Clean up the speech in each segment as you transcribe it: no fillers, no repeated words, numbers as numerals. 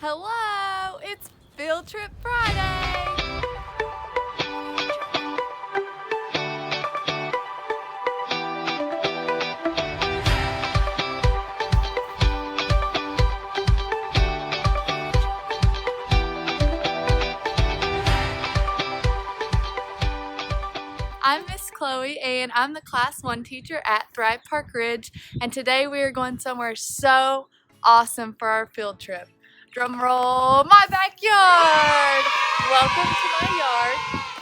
Hello, it's Field Trip Friday! I'm Miss Chloe and I'm the Class 1 teacher at Thrive Park Ridge, and today we are going somewhere so awesome for our field trip. Drum roll, my backyard! Welcome to my yard.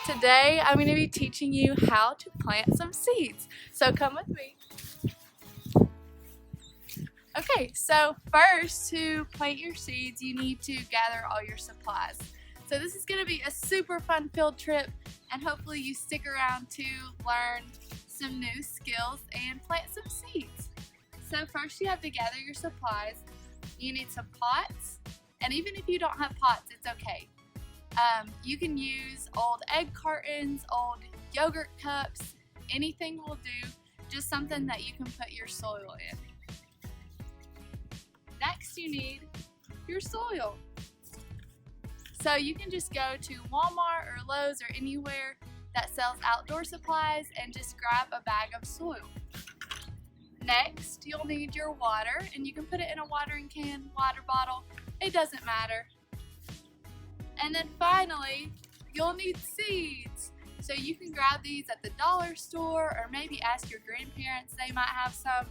Today I'm going to be teaching you how to plant some seeds. So come with me. Okay, so first to plant your seeds you need to gather all your supplies. So this is going to be a super fun field trip, and hopefully you stick around to learn some new skills and plant some seeds. So first you have to gather your supplies. You need some pots, and even if you don't have pots, it's okay. You can use old egg cartons, old yogurt cups, anything will do, just something that you can put your soil in. Next you need your soil. So you can just go to Walmart or Lowe's or anywhere that sells outdoor supplies and just grab a bag of soil. Next, you'll need your water, and you can put it in a watering can, water bottle, it doesn't matter. And then finally, you'll need seeds. So you can grab these at the dollar store or maybe ask your grandparents, they might have some.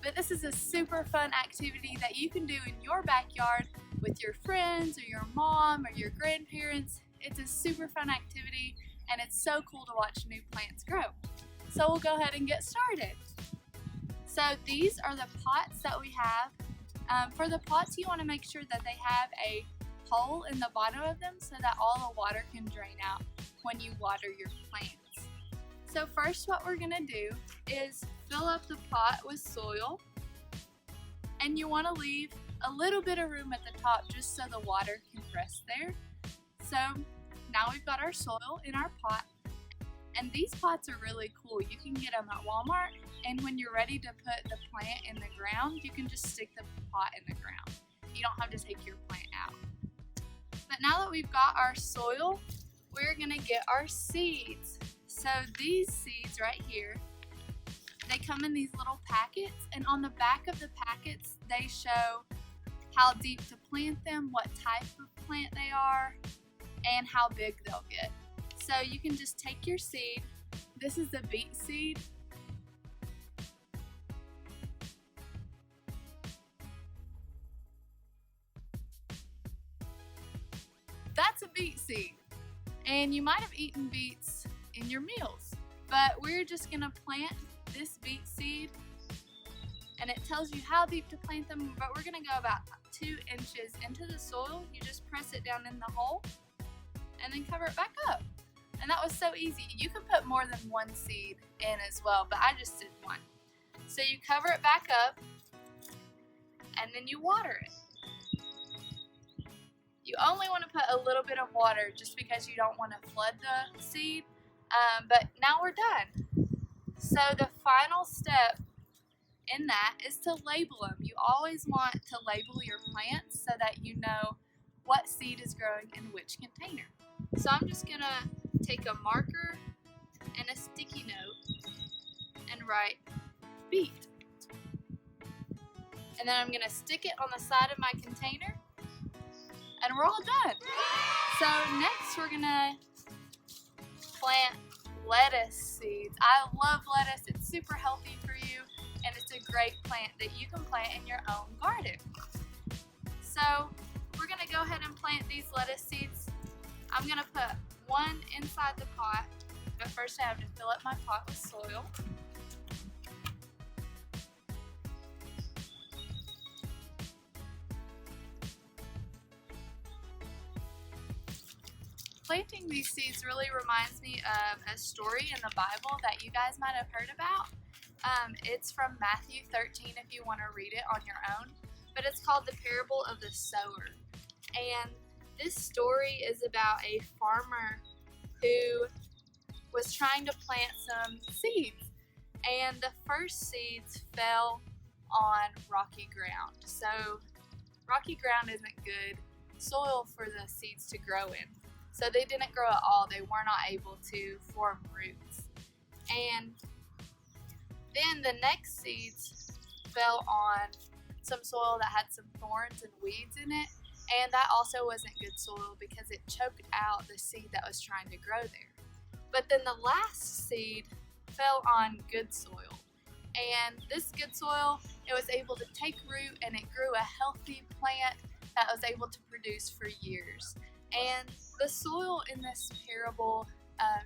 But this is a super fun activity that you can do in your backyard with your friends or your mom or your grandparents. It's a super fun activity and it's so cool to watch new plants grow. So we'll go ahead and get started. So these are the pots that we have. For the pots, you want to make sure that they have a hole in the bottom of them so that all the water can drain out when you water your plants. So first what we're going to do is fill up the pot with soil, and you want to leave a little bit of room at the top just so the water can rest there. So now we've got our soil in our pot, and these pots are really cool. You can get them at Walmart, and when you're ready to put the plant in the ground, you can just stick the pot in the ground. You don't have to take your plant out. But now that we've got our soil, we're going to get our seeds. So these seeds right here, they come in these little packets, and on the back of the packets they show how deep to plant them, what type of plant they are, and how big they'll get. So you can just take your seed. This is the beet seed. That's a beet seed. And you might have eaten beets in your meals, but we're just gonna plant this beet seed, and it tells you how deep to plant them, but we're gonna go about 2 inches into the soil. You just press it down in the hole and then cover it back up. And that was so easy. You can put more than one seed in as well, but I just did one. So you cover it back up and then you water it. You only want to put a little bit of water just because you don't want to flood the seed, but now we're done. So the final step in that is to label them. You always want to label your plants so that you know what seed is growing in which container. So I'm just going to take a marker and a sticky note and write beet. And then I'm going to stick it on the side of my container, and we're all done. So next we're gonna plant lettuce seeds. I love lettuce, it's super healthy for you, and it's a great plant that you can plant in your own garden. So we're gonna go ahead and plant these lettuce seeds. I'm gonna put one inside the pot, but first I have to fill up my pot with soil. Planting these seeds really reminds me of a story in the Bible that you guys might have heard about. It's from Matthew 13 if you want to read it on your own, but it's called the Parable of the Sower. And this story is about a farmer who was trying to plant some seeds, and the first seeds fell on rocky ground. So rocky ground isn't good soil for the seeds to grow in. So they didn't grow at all. They were not able to form roots. And then the next seeds fell on some soil that had some thorns and weeds in it, and that also wasn't good soil because it choked out the seed that was trying to grow there. But then the last seed fell on good soil, and this good soil, it was able to take root and it grew a healthy plant that was able to produce for years. And the soil in this parable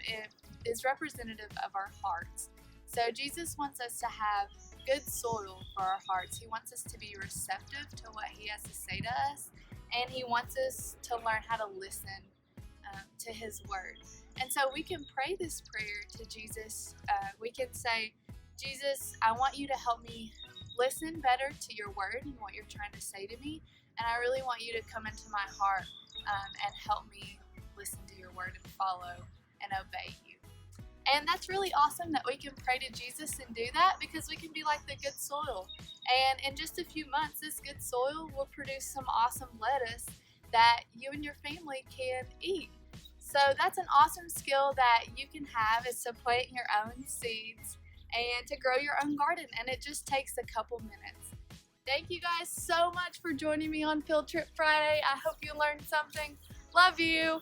it is representative of our hearts. So Jesus wants us to have good soil for our hearts. He wants us to be receptive to what He has to say to us, and He wants us to learn how to listen to His word. And so we can pray this prayer to Jesus. We can say, Jesus, I want you to help me listen better to your word and what you're trying to say to me, and I really want you to come into my heart and help me listen to your word and follow and obey you. And that's really awesome that we can pray to Jesus and do that, because we can be like the good soil. And in just a few months, this good soil will produce some awesome lettuce that you and your family can eat. So that's an awesome skill that you can have, is to plant your own seeds and to grow your own garden. And it just takes a couple minutes. Thank you guys so much for joining me on Field Trip Friday. I hope you learned something. Love you.